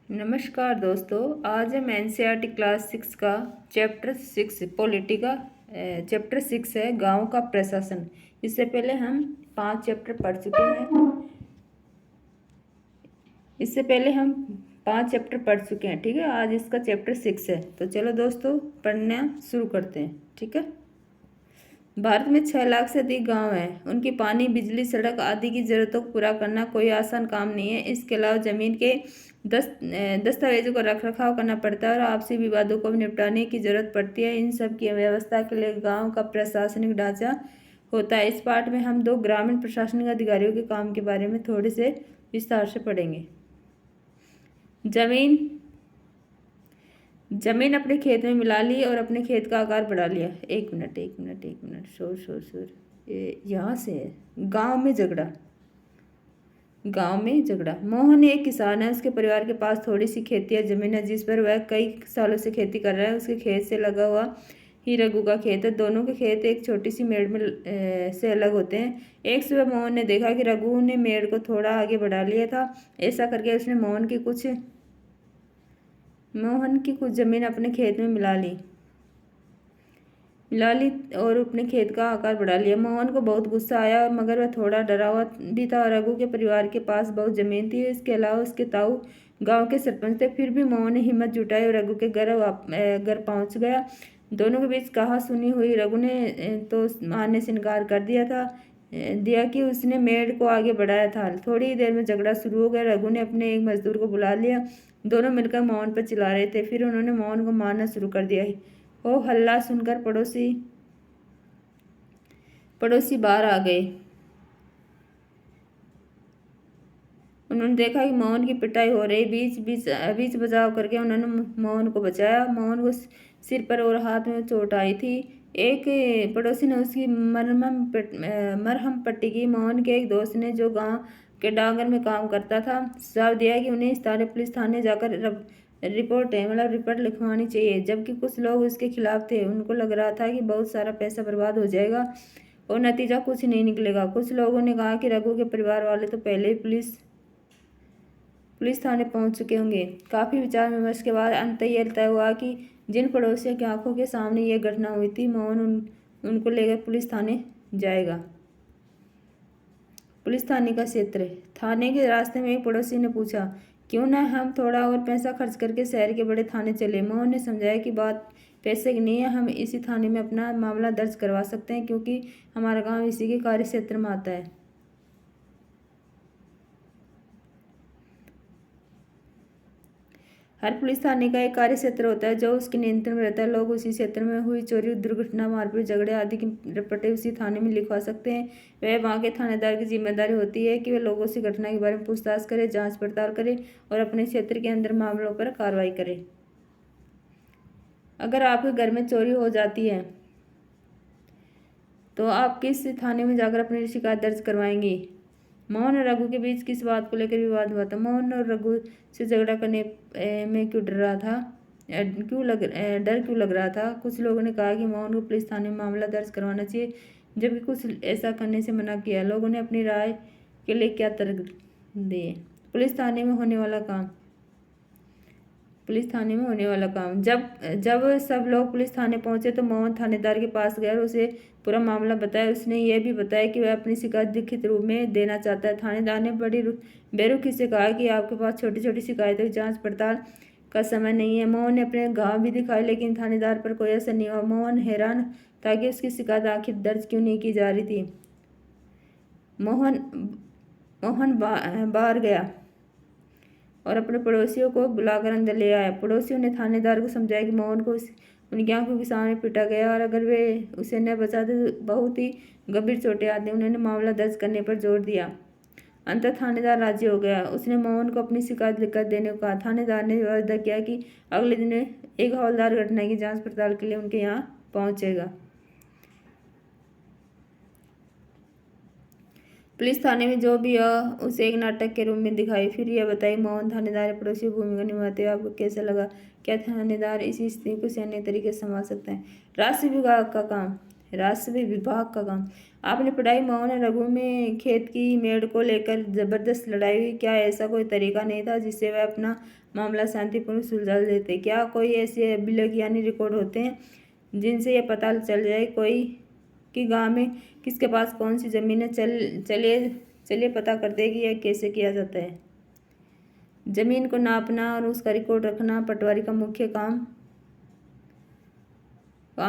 नमस्कार दोस्तों। आज हम एनसीईआरटी क्लास 6 का चैप्टर 6 पॉलिटी का चैप्टर 6 है गांव का प्रशासन। इससे पहले हम 5 चैप्टर पढ़ चुके हैं। ठीक है, आज इसका चैप्टर 6 है। तो चलो दोस्तों पढ़ना शुरू करते हैं। ठीक है। भारत में 6 लाख से अधिक गांव हैं। उनकी पानी, बिजली, सड़क आदि की जरूरतों को पूरा करना कोई आसान काम नहीं है। इसके अलावा जमीन के दस्तावेजों का रख रखाव करना पड़ता है और आपसी विवादों को भी निपटाने की जरूरत पड़ती है। इन सब की व्यवस्था के लिए गांव का प्रशासनिक ढांचा होता है। इस पाठ में हम 2 ग्रामीण प्रशासनिक अधिकारियों के काम के बारे में थोड़े से विस्तार से पढ़ेंगे। जमीन अपने खेत में मिला ली और अपने खेत का आकार बढ़ा लिया। एक मिनट शोर यहाँ से है। गांव में झगड़ा। मोहन एक किसान है। उसके परिवार के पास थोड़ी सी खेती या जमीन है जिस पर वह कई सालों से खेती कर रहा है। उसके खेत से लगा हुआ ही रघु का खेत है। दोनों के खेत एक छोटी सी मेड़ में से अलग होते हैं। एक सुबह मोहन ने देखा कि रघु ने मेड़ को थोड़ा आगे बढ़ा लिया था। ऐसा करके उसने मोहन की कुछ जमीन अपने खेत में मिला ली और अपने खेत का आकार बढ़ा लिया। मोहन को बहुत गुस्सा आया, मगर वह थोड़ा डरा हुआ भी था। रघु के परिवार के पास बहुत जमीन थी। इसके अलावा उसके ताऊ गांव के सरपंच थे। फिर भी मोहन ने हिम्मत जुटाई और रघु के घर पहुंच गया। दोनों के बीच कहा सुनी हुई। रघु ने तो मानने से इनकार कर दिया कि उसने मेड़ को आगे बढ़ाया था। थोड़ी ही देर में झगड़ा शुरू हो गया। रघु ने अपने एक मजदूर को बुला लिया। दोनों मिलकर मोहन पर चिल्ला रहे थे। फिर उन्होंने मोहन को मारना शुरू कर दिया। वो हल्ला सुनकर पड़ोसी बाहर आ गए। उन्होंने देखा कि मोहन की पिटाई हो रही। बीच बचाव करके उन्होंने मोहन को बचाया। मोहन को सिर पर और हाथ में चोट आई थी। एक पड़ोसी ने उसकी मरहम पट्टी की। मोहन के एक दोस्त ने, जो गांव के डाकघर में काम करता था, सुझाव दिया कि उन्हें स्थानीय पुलिस थाने जाकर रिपोर्ट लिखवानी चाहिए। जबकि कुछ लोग उसके खिलाफ थे। उनको लग रहा था कि बहुत सारा पैसा बर्बाद हो जाएगा और नतीजा कुछ नहीं निकलेगा। कुछ लोगों ने कहा कि रघु के परिवार वाले तो पहले ही पुलिस थाने पहुंच चुके होंगे। काफी विचार विमर्श के बाद अंत यह तय हुआ कि जिन पड़ोसियों की आंखों के सामने यह घटना हुई थी, मोहन उनको लेकर पुलिस थाने जाएगा। पुलिस थाने का क्षेत्र। थाने के रास्ते में एक पड़ोसी ने पूछा, क्यों न हम थोड़ा और पैसा खर्च करके शहर के बड़े थाने चले। मोहन ने समझाया कि बात पैसे की नहीं है, हम इसी थाने में अपना मामला दर्ज करवा सकते हैं क्योंकि हमारा गांव इसी के कार्य क्षेत्र में आता है। हर पुलिस थाने का एक कार्य क्षेत्र होता है जो उसके नियंत्रण में रहता है। लोग उसी क्षेत्र में हुई चोरी, दुर्घटना, मारपीट, झगड़े आदि की रिपोर्टें उसी थाने में लिखवा सकते हैं। वह वहाँ के थानेदार की जिम्मेदारी होती है कि वह लोगों से घटना के बारे में पूछताछ करे, जांच पड़ताल करे और अपने क्षेत्र के अंदर मामलों पर कार्रवाई करे। अगर आपके घर में चोरी हो जाती है तो आप किस थाने में जाकर अपनी शिकायत दर्ज करवाएंगी? मोहन और रघु के बीच किस बात को लेकर विवाद हुआ था? मोहन और रघु से झगड़ा करने में क्यों डर रहा था? डर क्यों लग रहा था? कुछ लोगों ने कहा कि मोहन को पुलिस थाने में मामला दर्ज करवाना चाहिए, जबकि कुछ ऐसा करने से मना किया। लोगों ने अपनी राय के लिए क्या तर्क दिए? पुलिस थाने में होने वाला काम। जब सब लोग पुलिस थाने पहुंचे तो मोहन थानेदार के पास गया और उसे पूरा मामला बताया। उसने यह भी बताया कि वह अपनी शिकायत लिखित रूप में देना चाहता है। थानेदार ने बड़ी बेरुखी से कहा कि आपके पास छोटी छोटी शिकायतों की जांच पड़ताल का समय नहीं है। मोहन ने अपने घाव भी दिखाए, लेकिन थानेदार पर कोई असर नहीं हुआ। मोहन हैरान था कि उसकी शिकायत आखिर दर्ज क्यों नहीं की जा रही थी। मोहन बाहर गया और अपने पड़ोसियों को बुलाकर अंदर ले आया। पड़ोसियों ने थानेदार को समझाया कि मोहन को उनकी आंखों के सामने पीटा गया और अगर वे उसे न बचाते तो बहुत ही गंभीर चोटें आती। उन्होंने मामला दर्ज करने पर जोर दिया। अंततः थानेदार राजी हो गया। उसने मोहन को अपनी शिकायत लिखकर देने को कहा। थानेदार ने वादा किया कि अगले दिन एक हवलदार घटना की जांच पड़ताल के लिए उनके यहाँ पहुंचेगा। पुलिस थाने में जो भी उसे एक नाटक के रूप में दिखाई। फिर यह बताई, मोहन थानेदार पड़ोसी भूमिका निभाते हुए आपको कैसा लगा? क्या थानेदार इसी स्थिति को सैन्य तरीके से संभाल सकता है? राष्ट्रीय विभाग का काम। राजस्व विभाग का काम। आपने पढ़ाई मोहन और रघु में खेत की मेड़ को लेकर जबरदस्त लड़ाई हुई। क्या ऐसा कोई तरीका नहीं था जिससे वह अपना मामला शांतिपूर्ण सुलझा लेते? क्या कोई ऐसे अभिलेख यानी रिकॉर्ड होते हैं जिनसे यह पता चल जाए कोई कि गांव में किसके पास कौन सी जमीन है? चलिए पता करते हैं कि यह कैसे किया जाता है। जमीन को नापना और उसका रिकॉर्ड रखना पटवारी का मुख्य काम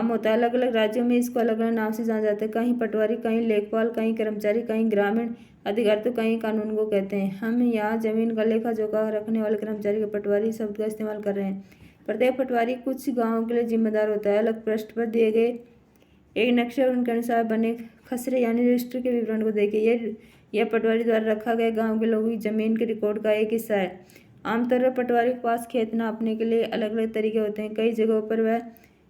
होता है। अलग अलग राज्यों में इसको अलग अलग नाम से जाना जाता है। कहीं पटवारी, कहीं लेखपाल, कहीं कर्मचारी, कहीं ग्रामीण अधिकारी तो कहीं कानून को कहते हैं। हम यहाँ जमीन का लेखा जोखा रखने वाले कर्मचारी के पटवारी शब्द का इस्तेमाल कर रहे हैं। प्रत्येक पटवारी कुछ गाँवों के लिए जिम्मेदार होता है। अलग पृष्ठ पर दिए गए एक नक्शे और उनके अनुसार बने खसरे यानी रजिस्टर के विवरण को देखिए। यह पटवारी द्वारा रखा गया गाँव के लोगों की जमीन के रिकॉर्ड का एक हिस्सा है। आमतौर पर पटवारी के पास खेत नापने के लिए अलग अलग तरीके होते हैं। कई जगहों पर वह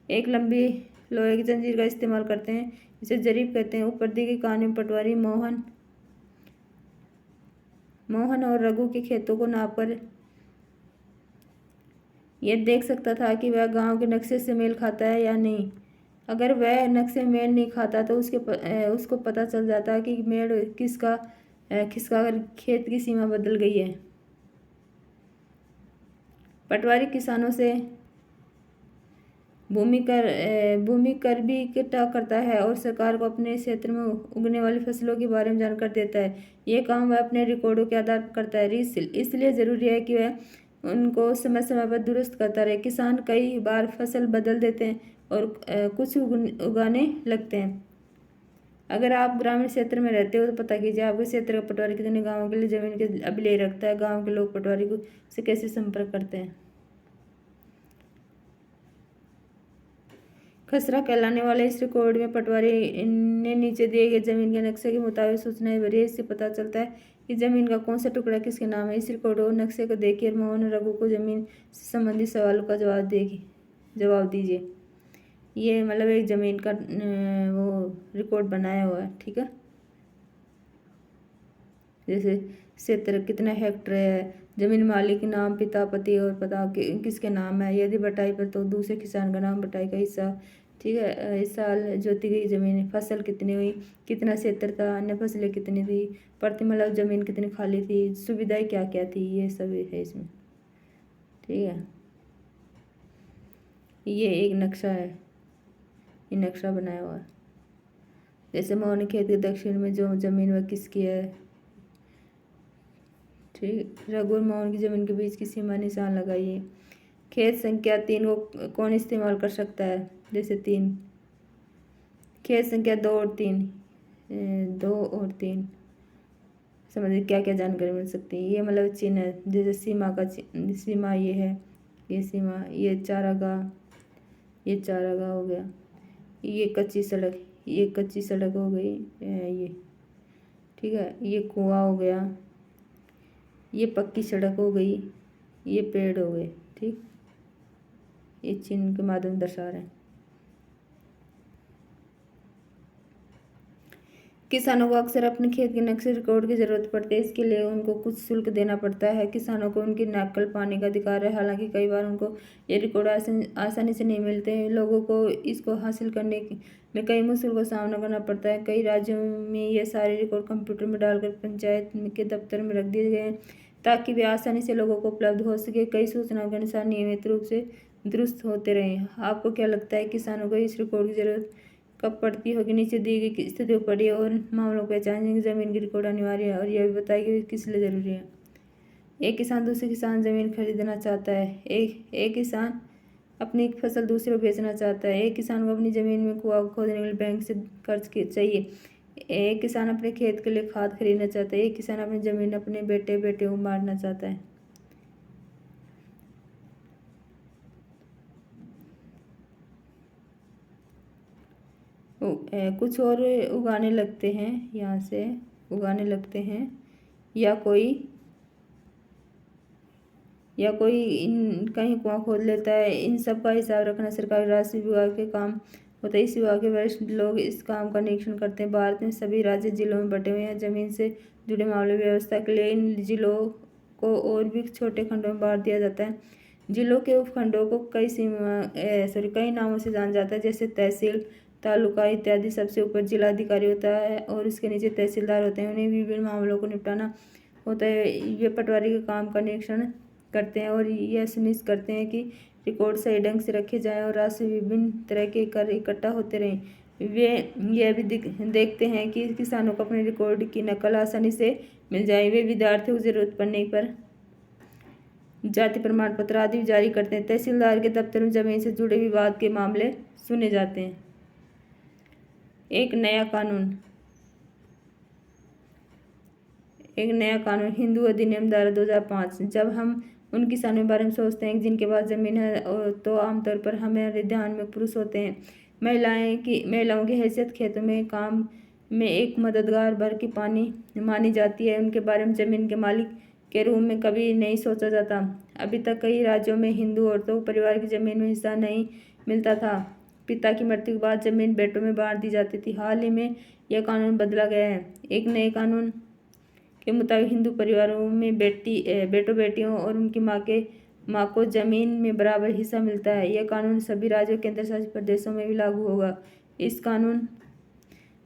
एक लंबी लोहे की जंजीर का इस्तेमाल करते हैं, इसे जरीब कहते हैं। ऊपर दी गई कहानी में पटवारी मोहन और रघु के खेतों को नापकर यह देख सकता था कि वह गांव के नक्शे से मेल खाता है या नहीं। अगर वह नक्शे मेल नहीं खाता तो उसको पता चल जाता कि मेड़ किसका अगर खेत की सीमा बदल गई है। पटवारी किसानों से भूमि कर भी इकट्ठा करता है और सरकार को अपने क्षेत्र में उगने वाली फसलों के बारे में जानकारी देता है। ये काम वह अपने रिकॉर्डों के आधार पर करता है। इसलिए ज़रूरी है कि वह उनको समय समय पर दुरुस्त करता रहे। किसान कई बार फसल बदल देते हैं और कुछ उगाने लगते हैं। अगर आप ग्रामीण क्षेत्र में रहते हो तो पता कीजिए आपके क्षेत्र का पटवारी कितने गाँवों के लिए जमीन के अभिलेख रखता है। गाँव के लोग पटवारी को से कैसे संपर्क करते हैं? खसरा कहलाने वाले इस रिकॉर्ड में पटवारी ने नीचे दिए गए जमीन के नक्शे के मुताबिक सूचनाएं भरी है। इससे पता चलता है कि जमीन का कौन सा टुकड़ा किसके नाम है। इस रिकॉर्ड और नक्शे को देखिए और मोहन और रघु को जमीन से संबंधित सवालों का जवाब दीजिए। ये मतलब एक जमीन का वो रिकॉर्ड बनाया हुआ है, ठीक है। जैसे क्षेत्र कितना हेक्टेयर है, जमीन मालिक के नाम, पिता, पति और पता किसके नाम है। यदि बटाई पर तो दूसरे किसान का नाम, बटाई का हिस्सा, ठीक है। इस साल जोती गई जमीन, फसल कितनी हुई, कितना क्षेत्र था, अन्य फसलें कितनी थी, प्रति मतलब जमीन कितनी खाली थी, सुविधाएं क्या क्या थी, ये सब है इसमें, ठीक है। ये एक नक्शा है, ये नक्शा बनाया हुआ है। जैसे मोहनी खेत के दक्षिण में जो जमीन वह किसकी है, ठीक। रघु और मोहन की जमीन के बीच की सीमा निशान लगाइए। खेत संख्या 3 को कौन इस्तेमाल कर सकता है? जैसे 3, खेत संख्या 2 और 3 समझिए क्या क्या जानकारी मिल सकती है। ये मतलब चिन्ह है, जैसे सीमा का सीमा ये है, ये सीमा, ये चारागाह हो गया, ये कच्ची सड़क हो गई, ये ठीक है, ये कुआं हो गया, ये पक्की सड़क हो गई, ये पेड़ हो गए, ठीक। ये चिन्ह के माध्यम दर्शा रहे हैं। किसानों को अक्सर अपने खेत के नक्शे रिकॉर्ड की जरूरत पड़ती है। इसके लिए उनको कुछ शुल्क देना पड़ता है। किसानों को उनकी नकल पाने का अधिकार है, हालांकि कई बार उनको ये रिकॉर्ड आसानी से नहीं मिलते हैं। लोगों को इसको हासिल करने में कई मुश्किल का सामना करना पड़ता है। कई राज्यों में ये सारे रिकॉर्ड कंप्यूटर में डालकर पंचायत के दफ्तर में रख दिए गए हैं ताकि वे आसानी से लोगों को उपलब्ध हो सके। कई सूचनाओं के अनुसार नियमित रूप से दुरुस्त होते रहे। आपको क्या लगता है किसानों को इस रिकॉर्ड की जरूरत कब पड़ती होगी? नीचे दी गई स्थितियों पढ़िए और मामलों को पहचानिए। जमीन की रिकॉर्ड अनिवार्य है और यह भी बताइए कि किस लिए जरूरी है। एक किसान दूसरे किसान जमीन खरीदना चाहता है। एक किसान अपनी फसल दूसरे को बेचना चाहता है। एक किसान को अपनी जमीन में कुआं खोदने के लिए बैंक से कर्ज चाहिए। एक किसान अपने खेत के लिए खाद खरीदना चाहता है। एक किसान अपनी जमीन अपने बेटे को बांटना चाहता है। कुछ और उगाने लगते हैं, यहाँ से उगाने लगते हैं, या कोई कहीं कुआं खोद लेता है। इन सब का हिसाब रखना सरकारी राजस्व विभाग के काम होता है। इस विभाग के वरिष्ठ लोग इस काम का निरीक्षण करते हैं। भारत में सभी राज्य जिलों में बटे हुए हैं। जमीन से जुड़े मामले व्यवस्था के लिए इन जिलों को और भी छोटे खंडों में बांट दिया जाता है। जिलों के उपखंडों को कई नामों से जाना जाता है, जैसे तहसील, तालुका इत्यादि। सबसे ऊपर जिलाधिकारी होता है और उसके नीचे तहसीलदार होते हैं। उन्हें विभिन्न मामलों को निपटाना होता है। ये पटवारी के काम का निरीक्षण करते हैं और यह सुनिश्चित करते हैं कि रिकॉर्ड सही ढंग से रखे जाएं और राशि विभिन्न तरह के कर इकट्ठा होते रहें। वे यह भी देखते हैं कि किसानों को अपने रिकॉर्ड की नकल आसानी से मिल जाए। वे विद्यार्थियों को जरूरत पड़ने पर जाति प्रमाण पत्र आदि जारी करते हैं। तहसीलदार के दफ्तर में जमीन से जुड़े विवाद के मामले सुने जाते हैं। एक नया कानून हिंदू अधिनियम धारा 2005। जब हम उन किसानों के बारे में सोचते हैं जिनके पास जमीन है तो आमतौर पर हमारे ध्यान में पुरुष होते हैं। महिलाओं की हैसियत खेतों में काम में एक मददगार भर की पानी मानी जाती है। उनके बारे में जमीन के मालिक के रूप में कभी नहीं सोचा जाता। अभी तक कई राज्यों में हिंदू औरतों को परिवार की जमीन में हिस्सा नहीं मिलता था। पिता की मृत्यु के बाद जमीन बेटों में बांट दी जाती थी। हाल ही में यह कानून बदला गया है। एक नए कानून के मुताबिक हिंदू परिवारों में बेटों बेटियों और उनकी माँ को जमीन में बराबर हिस्सा मिलता है। यह कानून सभी राज्यों केंद्र शासित प्रदेशों में भी लागू होगा। इस कानून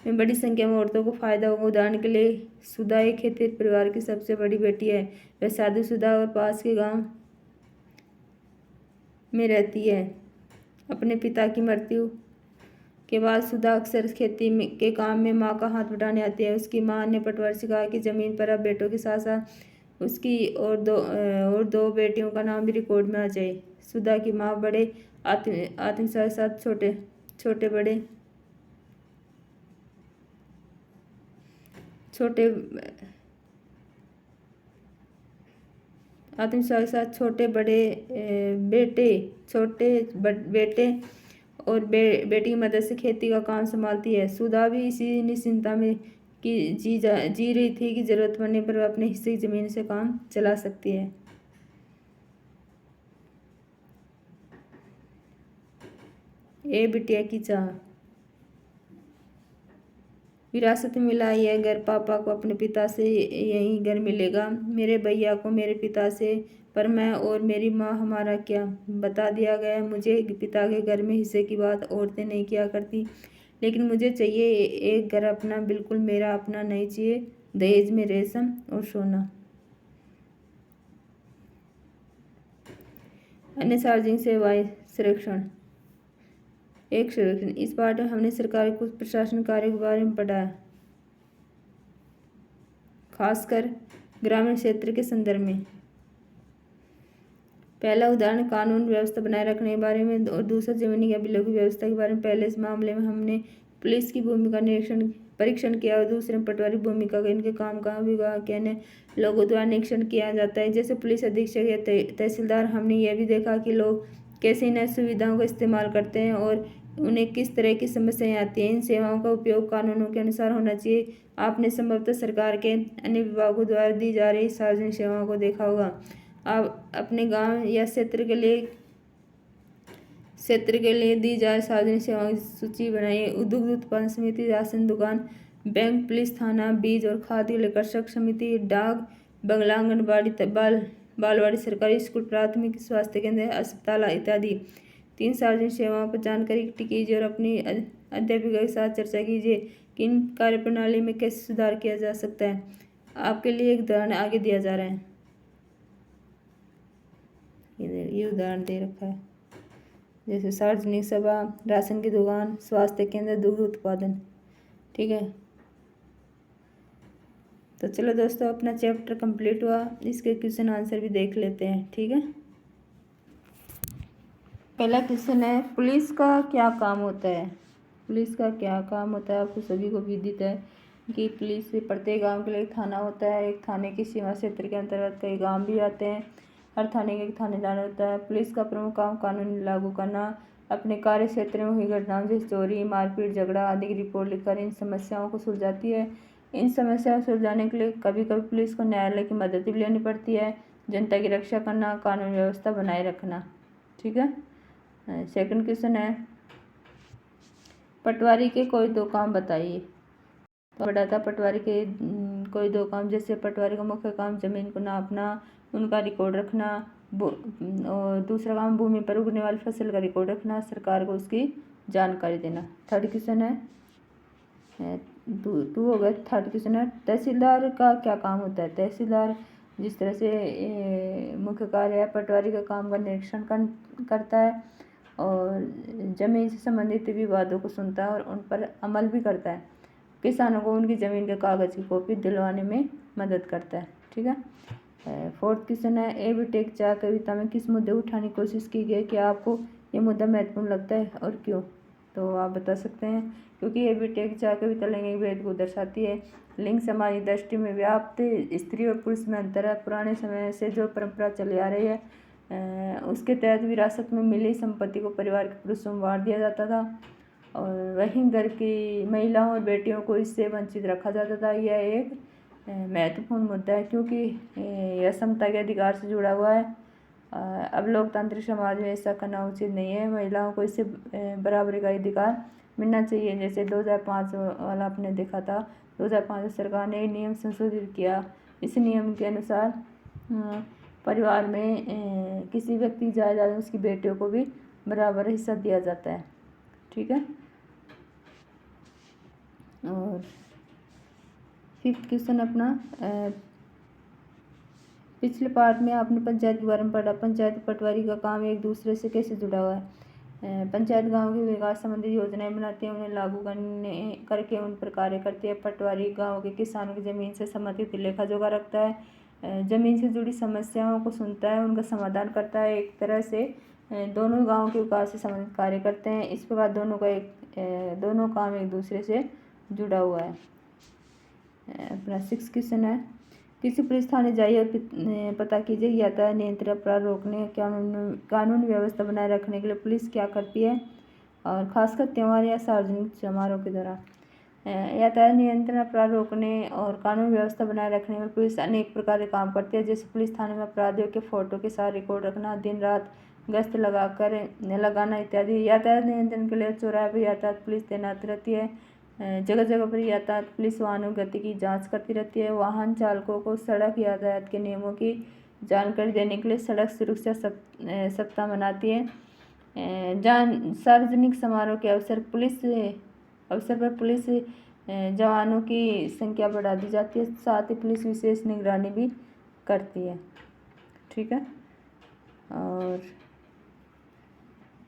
में बड़ी संख्या में औरतों को फायदा होगा। उदाहरण के लिए सुधा एक खेतिहर परिवार की सबसे बड़ी बेटी है। वह शादीशुदा और पास के गांव में रहती है। अपने पिता की मृत्यु के बाद सुधा अक्सर खेती के काम में माँ का हाथ बटाने आती है। उसकी माँ ने पटवारी से कहा कि जमीन पर अब बेटों के साथ साथ उसकी और दो बेटियों का नाम भी रिकॉर्ड में आ जाए। सुधा की माँ बड़े आत्मविश्वास के साथ छोटे बेटे और बेटी की मदद से खेती का काम संभालती है। सुधा भी इसी निश्चिंता में जी रही थी कि जरूरत पड़ने पर वह अपने हिस्से की जमीन से काम चला सकती है। बिटिया की चाह। विरासत में मिला यह घर। पापा को अपने पिता से यही घर मिलेगा, मेरे भैया को मेरे पिता से, पर मैं और मेरी माँ हमारा क्या। बता दिया गया मुझे पिता के घर में हिस्से की बात औरतें नहीं किया करती, लेकिन मुझे चाहिए एक घर अपना, बिल्कुल मेरा अपना नहीं चाहिए दहेज में रेशम और सोना। अन्य सार्वजनिक सेवाएं संरक्षण। इस पाठ में हमने सरकारी कुछ प्रशासन कार्यों के बारे में पढ़ा, खासकर ग्रामीण क्षेत्र के संदर्भ में। पहला उदाहरण कानून व्यवस्था बनाए रखने के बारे में और दूसरा जमीनी अभिलेख की व्यवस्था के बारे में। पहले इस मामले में हमने पुलिस की भूमिका परीक्षण किया और दूसरे में पटवारी भूमिका का इनके काम का विभाग के अन्य लोगों द्वारा निरीक्षण किया जाता है, जैसे पुलिस अधीक्षक या तहसीलदार। हमने यह भी देखा कि लोग कैसे इन सुविधाओं का इस्तेमाल करते हैं और उन्हें किस तरह की समस्याएं आती हैं। इन सेवाओं का उपयोग कानूनों के अनुसार होना चाहिए। आपने संभवतः सरकार के अन्य विभागों द्वारा दी जा रही सार्वजनिक सेवाओं को देखा होगा। आप अपने गांव या क्षेत्र के लिए दी जाए सार्वजनिक सेवाओं की सूची बनाइए। दुग्ध उत्पादन समिति, राशन दुकान, बैंक, पुलिस थाना, बीज और खाद कृषक समिति, डाक बंगला, आंगनबाड़ी, बालवाड़ी, सरकारी स्कूल, प्राथमिक स्वास्थ्य केंद्र, अस्पताल इत्यादि। 3 सार्वजनिक सेवाओं पर जानकारी इकट्ठी कीजिए और अपनी अध्यापिका के साथ चर्चा कीजिए कि इन कार्यप्रणाली में कैसे सुधार किया जा सकता है। आपके लिए एक उदाहरण आगे दिया जा रहा है। ये उदाहरण दे रखा है, जैसे सार्वजनिक सभा, राशन की दुकान, स्वास्थ्य केंद्र, दुग्ध उत्पादन। ठीक है, तो चलो दोस्तों, अपना चैप्टर कंप्लीट हुआ। इसके क्वेश्चन आंसर भी देख लेते हैं। ठीक है, पहला क्वेश्चन है, पुलिस का क्या काम होता है। पुलिस का क्या काम होता है, आपको सभी को विदित है कि पुलिस प्रत्येक गांव के लिए एक थाना होता है। एक थाने की सीमा क्षेत्र के अंतर्गत कई गांव भी आते हैं। हर थाने के एक थानेदार होता है। पुलिस का प्रमुख काम कानून लागू करना, अपने कार्य क्षेत्र में हुई घटनाओं जैसे चोरी, मारपीट, झगड़ा आदि की रिपोर्ट लिखकर इन समस्याओं को सुलझाती है। इन समस्याओं को सुलझाने के लिए कभी कभी पुलिस को न्यायालय की मदद भी लेनी पड़ती है। जनता की रक्षा करना, कानून व्यवस्था बनाए रखना। ठीक है, सेकंड क्वेश्चन है, पटवारी के कोई 2 काम बताइए। पढ़ा था पटवारी के कोई 2 काम, जैसे पटवारी का मुख्य काम जमीन को नापना, उनका रिकॉर्ड रखना, और दूसरा काम भूमि पर उगने वाली फसल का रिकॉर्ड रखना, सरकार को उसकी जानकारी देना। थर्ड क्वेश्चन है टू हो गया। थर्ड क्वेश्चन है तहसीलदार का क्या काम होता है। तहसीलदार जिस तरह से मुख्य कार्य है पटवारी का काम का निरीक्षण करता है और जमीन से संबंधित विवादों को सुनता है और उन पर अमल भी करता है। किसानों को उनकी ज़मीन के कागज़ की कॉपी दिलवाने में मदद करता है। ठीक है। फोर्थ क्वेश्चन है ए बी टेक चा कविता में किस मुद्दे उठाने की कोशिश की गई। क्या आपको ये मुद्दा महत्वपूर्ण लगता है और क्यों। तो आप बता सकते हैं। क्योंकि ए बी टेक चा कविता लैंगिक भेद को दर्शाती है। लिंग समाजी दृष्टि में व्याप्त स्त्री और पुरुष में अंतर है। पुराने समय से जो परंपरा चली आ रही है उसके तहत विरासत में मिली संपत्ति को परिवार के पुरुषों में बांट दिया जाता था और वहीं घर की महिलाओं और बेटियों को इससे वंचित रखा जाता था। यह एक महत्वपूर्ण मुद्दा है क्योंकि यह समता के अधिकार से जुड़ा हुआ है। अब लोकतांत्रिक समाज में ऐसा करना उचित नहीं है। महिलाओं को इससे बराबरी का अधिकार मिलना चाहिए। जैसे 2005 वाला आपने देखा था, 2005 में सरकार ने नियम संशोधित किया। इस नियम के अनुसार परिवार में किसी व्यक्ति की जायदाद में उसकी बेटियों को भी बराबर हिस्सा दिया जाता है। ठीक है। और फिफ्थ क्वेश्चन अपना पिछले पार्ट में आपने पंचायत के बारे में पढ़ा। पंचायत पटवारी का काम एक दूसरे से कैसे जुड़ा हुआ है। पंचायत गांव के विकास संबंधी योजनाएं बनाती है, उन्हें लागू करके उन पर कार्य करती है। पटवारी गांव के किसानों की जमीन से संबंधित लेखा जोखा रखता है, जमीन से जुड़ी समस्याओं को सुनता है, उनका समाधान करता है। एक तरह से दोनों गाँव के विकास से संबंधित कार्य करते हैं। इस प्रकार दोनों काम एक दूसरे से जुड़ा हुआ है। अपना सिक्स क्वेश्चन है किसी पुलिस थाने जाइए और पता कीजिए यातायात नियंत्रण अपराध रोकने कानून व्यवस्था बनाए रखने के लिए पुलिस क्या करती है और खासकर त्यौहार या सार्वजनिक समारोह के दौरान। यातायात नियंत्रण अपराध रोकने और कानून व्यवस्था बनाए रखने में पुलिस अनेक प्रकार के काम करती है। जैसे पुलिस थाने में अपराधियों के फोटो के साथ रिकॉर्ड रखना, दिन रात गश्त लगाना इत्यादि। यातायात नियंत्रण के लिए चौराहे पर यातायात पुलिस तैनात रहती है। जगह जगह पर यातायात पुलिस वाहनों की गति की जांच करती रहती है। वाहन चालकों को सड़क यातायात के नियमों की जानकारी देने के लिए सड़क सुरक्षा सप्ताह मनाती है। सार्वजनिक समारोह के अवसर पर पुलिस जवानों की संख्या बढ़ा दी जाती है। साथ ही पुलिस विशेष निगरानी भी करती है। ठीक है। और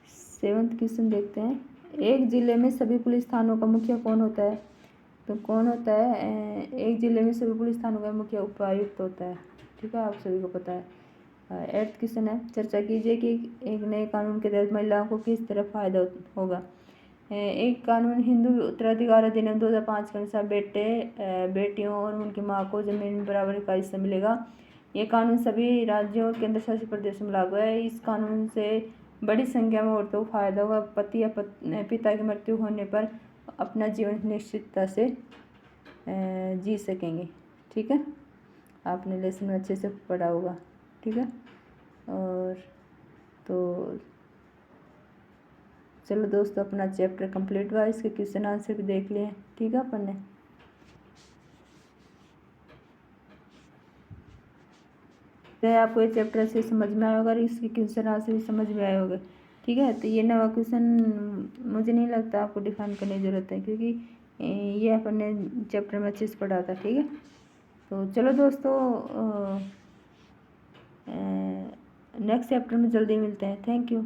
सेवंथ क्वेश्चन देखते हैं। एक जिले में सभी पुलिस थानों का मुखिया कौन होता है। तो कौन होता है। एक जिले में सभी पुलिस थानों का मुखिया उपायुक्त होता है। ठीक है, आप सभी को पता है। एट्थ क्वेश्चन है चर्चा कीजिए कि एक नए कानून के तहत महिलाओं को किस तरह फायदा होगा। एक कानून हिंदू उत्तराधिकार अधिनियम 2005 के अनुसार बेटियों और उनकी माँ को जमीन में बराबरी का हिस्सा मिलेगा। ये कानून सभी राज्यों और केंद्र शासित प्रदेशों में लागू है। इस कानून से बड़ी संख्या में औरतों को फायदा होगा। पति या पिता की मृत्यु होने पर अपना जीवन निश्चितता से जी सकेंगे। ठीक है, आपने लेसन में अच्छे से पढ़ा होगा। ठीक है। और तो चलो दोस्तों, अपना चैप्टर कंप्लीट हुआ। इसके क्वेश्चन आंसर भी देख लिए। ठीक है, अपन ने आपको ये चैप्टर से समझ में आया होगा और इसके क्वेश्चन आंसर भी समझ में आए होगा। ठीक है। तो ये नवा क्वेश्चन मुझे नहीं लगता आपको डिफाइन करने की ज़रूरत है क्योंकि ये अपन ने चैप्टर में अच्छे से पढ़ा था। ठीक है। तो चलो दोस्तों, नेक्स्ट चैप्टर में जल्दी मिलते हैं। Thank you.